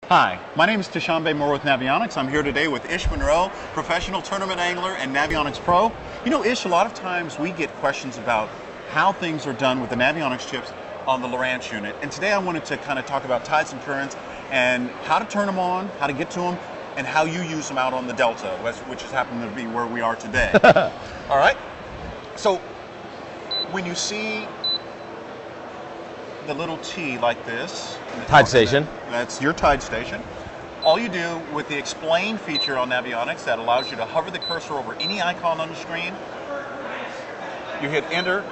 Hi, my name is Tashambe Moore with Navionics. I'm here today with Ish Monroe, professional tournament angler and Navionics Pro. You know, Ish, a lot of times we get questions about how things are done with the Navionics chips on the Lowrance unit. And today I wanted to kind of talk about tides and currents and how to turn them on, how to get to them, and how you use them out on the Delta, which has happened to be where we are today. All right? So when you see the little T like this, Tide station. That's your tide station. All you do with the explain feature on Navionics that allows you to hover the cursor over any icon on the screen, you hit enter,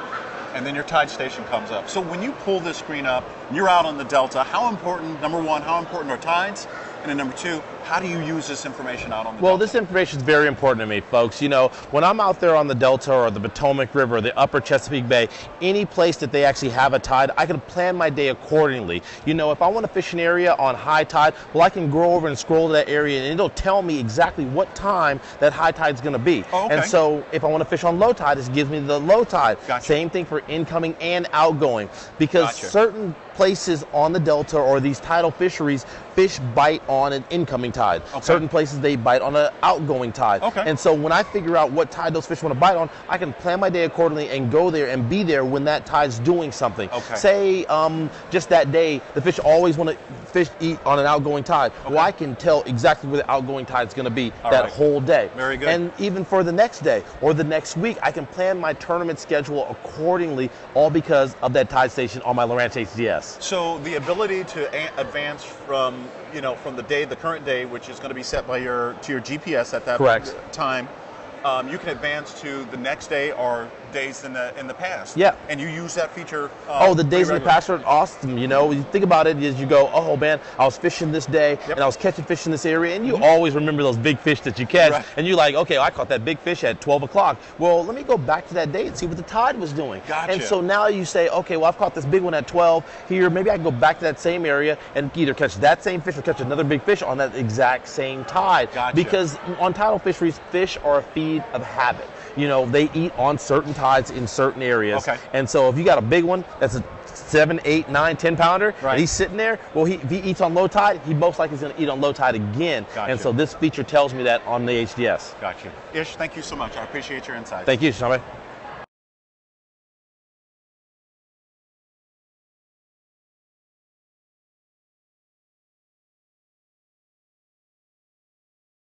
and then your tide station comes up. So when you pull this screen up, you're out on the Delta, how important, number one, how important are tides? And then number two, how do you use this information out on the Delta? Well, this information is very important to me, folks. You know, when I'm out there on the Delta or the Potomac River, the upper Chesapeake Bay, any place that they actually have a tide, I can plan my day accordingly. You know, if I want to fish an area on high tide, well, I can go over and scroll to that area and it'll tell me exactly what time that high tide is going to be. Oh, okay. And so if I want to fish on low tide, it gives me the low tide. Gotcha. Same thing for incoming and outgoing, because certain places on the Delta or these tidal fisheries, fish bite on an incoming tide. Okay. Certain places they bite on an outgoing tide. Okay. And so when I figure out what tide those fish want to bite on, I can plan my day accordingly and go there and be there when that tide's doing something. Okay. Say just that day, the fish always want to eat on an outgoing tide. Okay. Well, I can tell exactly where the outgoing tide is going to be All whole day. Very good. And even for the next day or the next week, I can plan my tournament schedule accordingly, all because of that tide station on my Lowrance HDS. So the ability to advance from, you know, from the current day, which is going to be set by your GPS at that Correct. time, you can advance to the next day or days in the past. Yeah. And you use that feature. The days in the past are awesome. You know, you think about it as you go, oh man, I was fishing this day and I was catching fish in this area, and you always remember those big fish that you catch, and you're like, okay, I caught that big fish at 12 o'clock. Well, let me go back to that day and see what the tide was doing. Gotcha. And so now you say, okay, well, I've caught this big one at 12 here. Maybe I can go back to that same area and either catch that same fish or catch another big fish on that exact same tide. Gotcha. Because on tidal fisheries, fish are a feed of habit. You know, they eat on certain tides in certain areas. Okay. And so if you got a big one that's a 7, 8, 9, 10 pounder, and he's sitting there, well, if he eats on low tide, he most likely is going to eat on low tide again. Gotcha. And so this feature tells me that on the HDS. Gotcha. Ish, thank you so much. I appreciate your insights. Thank you, Shame.